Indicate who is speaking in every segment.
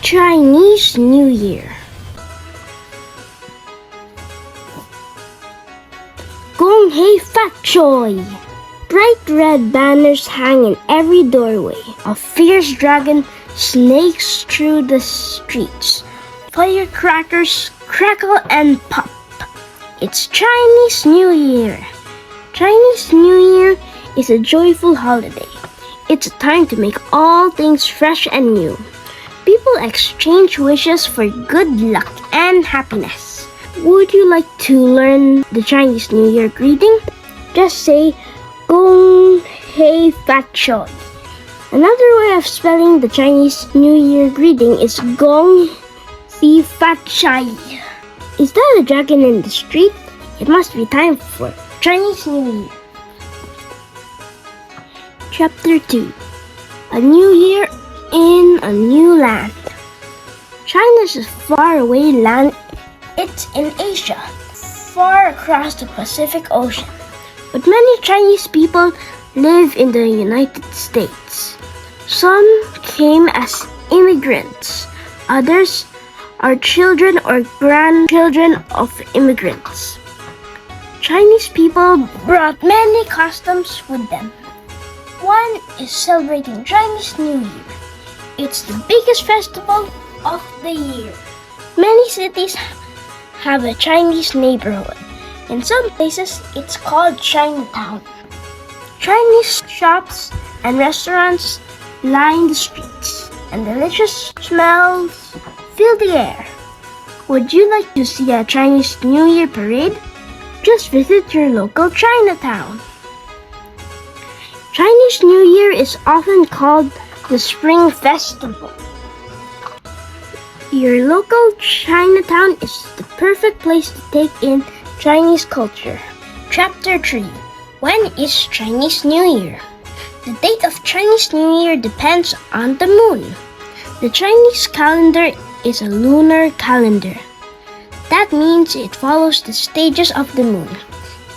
Speaker 1: Chinese New Year. Gong Hei Fat Choi! Bright red banners hang in every doorway. A fierce dragon snakes through the streets. Firecrackers crackle and pop. It's Chinese New Year. Chinese New Year is a joyful holiday. It's a time to make all things fresh and new. People exchange wishes for good luck and happiness. Would you like to learn the Chinese New Year greeting? Just say Gong Hei Fat Choi. Another way of spelling the Chinese New Year greeting is Gong Hei Fat Chai. Is that a dragon in the street? It must be time for Chinese New Year. Chapter 2. A New Year in a New Land. China is a faraway land. It's in Asia, far across the Pacific Ocean. But many Chinese people live in the United States. Some came as immigrants. Others are children or grandchildren of immigrants. Chinese people brought many customs with them. One is celebrating Chinese New Year. It's the biggest festival of the year. Many cities have a Chinese neighborhood. In some places, it's called Chinatown. Chinese shops and restaurants line the streets, and delicious smells fill the air. Would you like to see a Chinese New Year parade? Just visit your local Chinatown. Chinese New Year is often called the Spring Festival. Your local Chinatown is the perfect place to take in Chinese culture. Chapter 3. When is Chinese New Year? The date of Chinese New Year depends on the moon. The Chinese calendar is a lunar calendar. That means it follows the stages of the moon.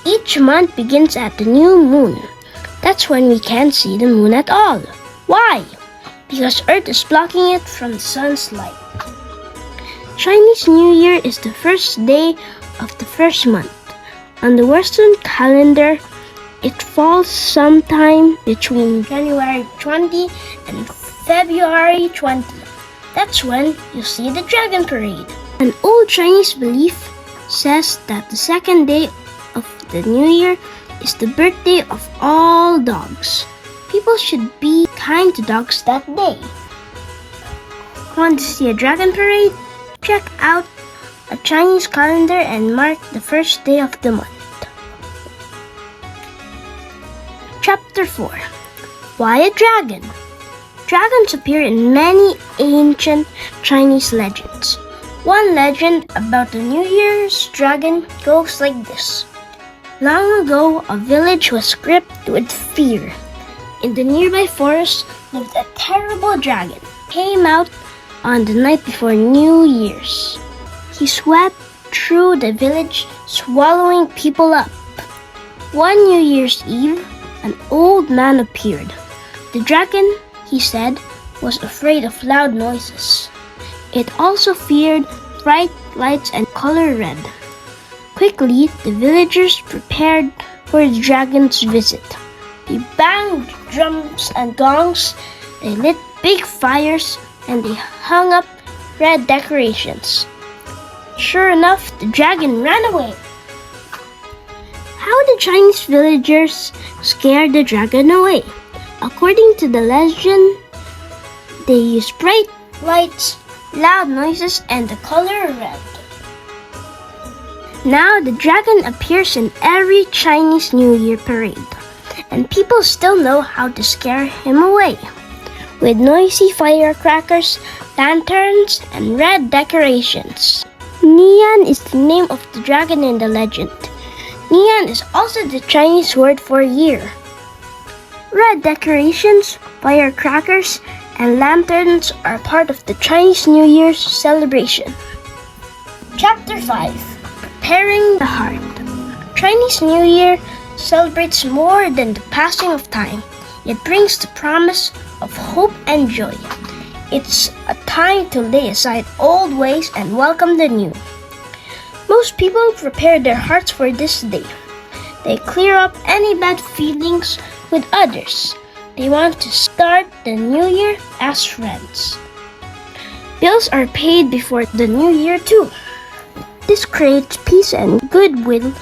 Speaker 1: Each month begins at the new moon. That's when we can't see the moon at all. Why? Because Earth is blocking it from the sun's light. Chinese New Year is the first day of the first month. On the Western calendar, it falls sometime between January 20 and February 20. That's when you see the dragon parade. An old Chinese belief says that the second day of the New Year is the birthday of all dogs. People should be kind to dogs that day. Want to see a dragon parade? Check out a Chinese calendar and mark the first day of the month. Chapter 4. Why a dragon? Dragons appear in many ancient Chinese legends. One legend about the New Year's dragon goes like this. Long ago, a village was gripped with fear. In the nearby forest lived a terrible dragon. Came out on the night before New Year's. He swept through the village, swallowing people up. One New Year's Eve, an old man appeared. The dragon, he said, was afraid of loud noises. It also feared bright lights and color red. Quickly, the villagers prepared for the dragon's visit. They banged drums and gongs, they lit big fires, and they hung up red decorations. Sure enough, the dragon ran away. How did Chinese villagers scare the dragon away? According to the legend, they used bright lights, loud noises, and the color red. Now the dragon appears in every Chinese New Year parade, and people still know how to scare him away. With noisy firecrackers, lanterns, and red decorations. Nian is the name of the dragon in the legend. Nian is also the Chinese word for year. Red decorations, firecrackers, and lanterns are part of the Chinese New Year's celebration. Chapter 5. Preparing the heart. Chinese New Year celebrates more than the passing of time. It brings the promise of hope and joy. It's a time to lay aside old ways and welcome the new. Most people prepare their hearts for this day. They clear up any bad feelings with others. They want to start the new year as friends. Bills are paid before the new year too. This creates peace and goodwill.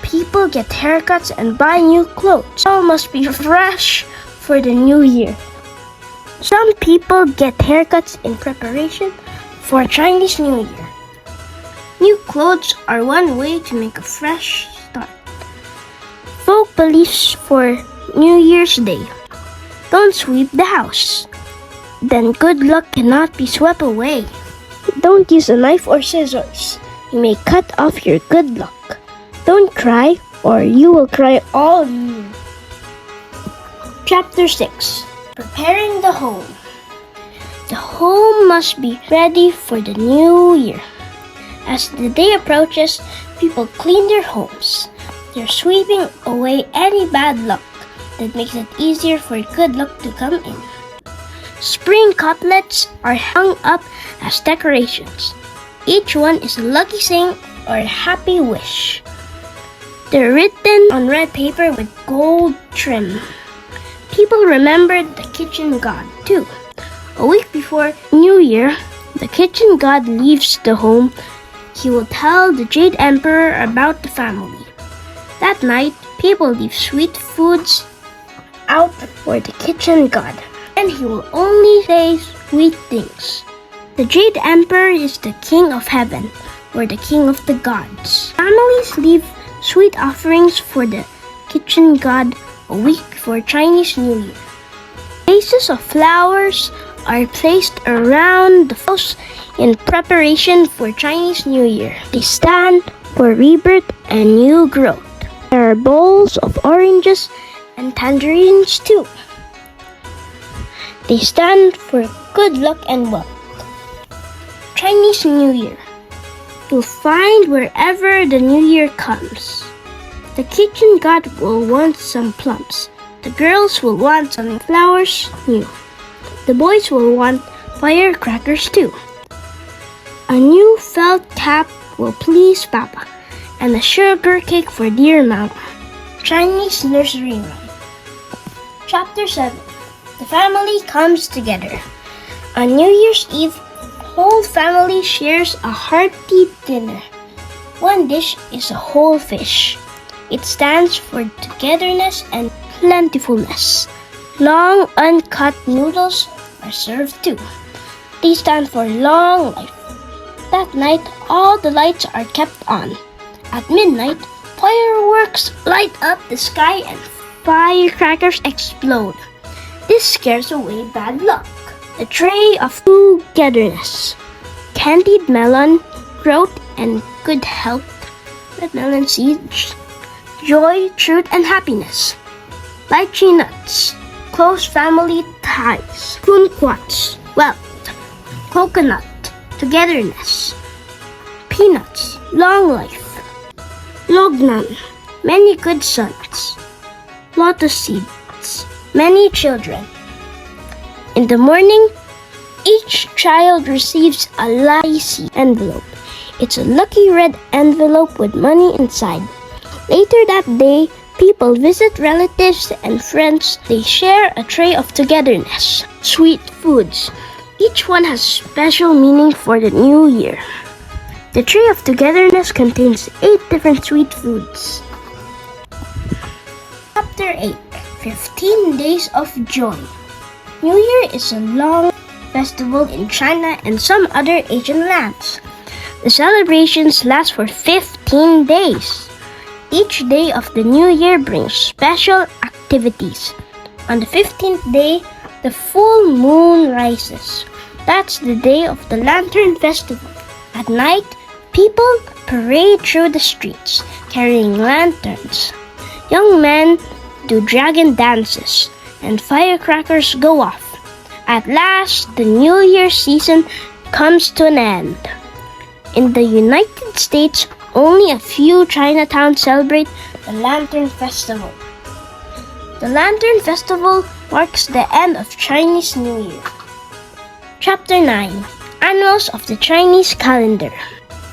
Speaker 1: People get haircuts and buy new clothes. All must be fresh for the new year. Some people get haircuts in preparation for Chinese New Year. New clothes are one way to make a fresh start. Folk beliefs for New Year's Day. Don't sweep the house. Then good luck cannot be swept away. Don't use a knife or scissors. You may cut off your good luck. Don't cry or you will cry all year. Chapter 6. Preparing the home. The home must be ready for the new year. As the day approaches, people clean their homes. They're sweeping away any bad luck that makes it easier for good luck to come in. Spring couplets are hung up as decorations. Each one is a lucky saying or a happy wish. They're written on red paper with gold trim. People remember the kitchen god too. A week before New Year, the kitchen god leaves the home. He will tell the Jade Emperor about the family. That night, people leave sweet foods out for the kitchen god, and he will only say sweet things. The Jade Emperor is the king of heaven, or the king of the gods. Families leave sweet offerings for the kitchen god a week before Chinese New Year. Vases of flowers are placed around the house in preparation for Chinese New Year. They stand for rebirth and new growth. There are bowls of oranges and tangerines too. They stand for good luck and wealth. Chinese New Year. You'll find wherever the new year comes. The kitchen god will want some plums. The girls will want some flowers new. The boys will want firecrackers too. A new felt cap will please Papa, and a sugar cake for dear Mama. Chinese Nursery Rhyme. Chapter 7. The family comes together. On New Year's Eve, whole family shares a hearty dinner. One dish is a whole fish. It stands for togetherness and plentifulness. Long uncut noodles are served too. They stand for long life. That night, all the lights are kept on. At midnight, fireworks light up the sky and firecrackers explode. This scares away bad luck. The tray of togetherness. Candied melon, growth, and good health. Red melon seeds. Joy, truth, and happiness. Lychee nuts. Close family ties. Kumquats. Wealth. Coconut. Togetherness. Peanuts. Long life. Lognan. Many good sons. Lotus seeds. Many children. In the morning, each child receives a lacy envelope. It's a lucky red envelope with money inside. Later that day, people visit relatives and friends. They share a tray of togetherness, sweet foods. Each one has special meaning for the new year. The tray of togetherness contains 8 different sweet foods. Chapter 8. 15 Days of Joy. New Year is a long festival in China and some other Asian lands. The celebrations last for 15 days. Each day of the new year brings special activities. On the 15th day, the full moon rises. That's the day of the Lantern Festival. At night, people parade through the streets, carrying lanterns. Young men do dragon dances, and firecrackers go off. At last, the New Year season comes to an end. In the United States, only a few Chinatowns celebrate the Lantern Festival. The Lantern Festival marks the end of Chinese New Year. Chapter 9. Animals of the Chinese Calendar.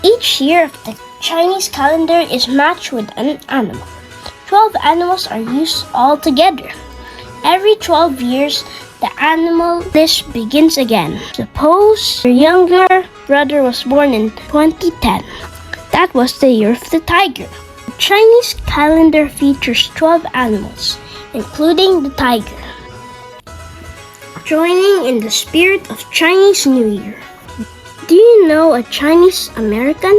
Speaker 1: Each year of the Chinese calendar is matched with an animal. 12 animals are used all together. Every 12 years, the animal list begins again. Suppose your younger brother was born in 2010. That was the year of the tiger. The Chinese calendar features 12 animals, including the tiger. Joining in the spirit of Chinese New Year. Do you know a Chinese American?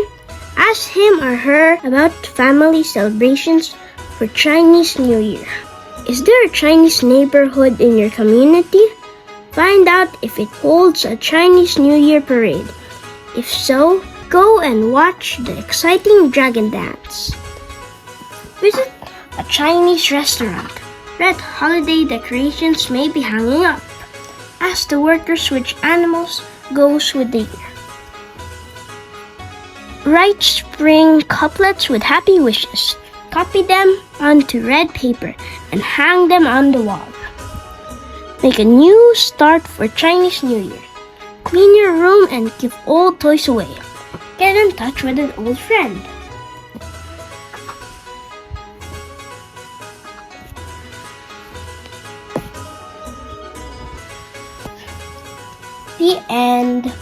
Speaker 1: Ask him or her about family celebrations for Chinese New Year. Is there a Chinese neighborhood in your community? Find out if it holds a Chinese New Year parade. If so, go and watch the exciting dragon dance. Visit a Chinese restaurant. Red holiday decorations may be hanging up. Ask the workers which animals goes with the year. Write spring couplets with happy wishes. Copy them onto red paper and hang them on the wall. Make a new start for Chinese New Year. Clean your room and give old toys away. Get in touch with an old friend. The end.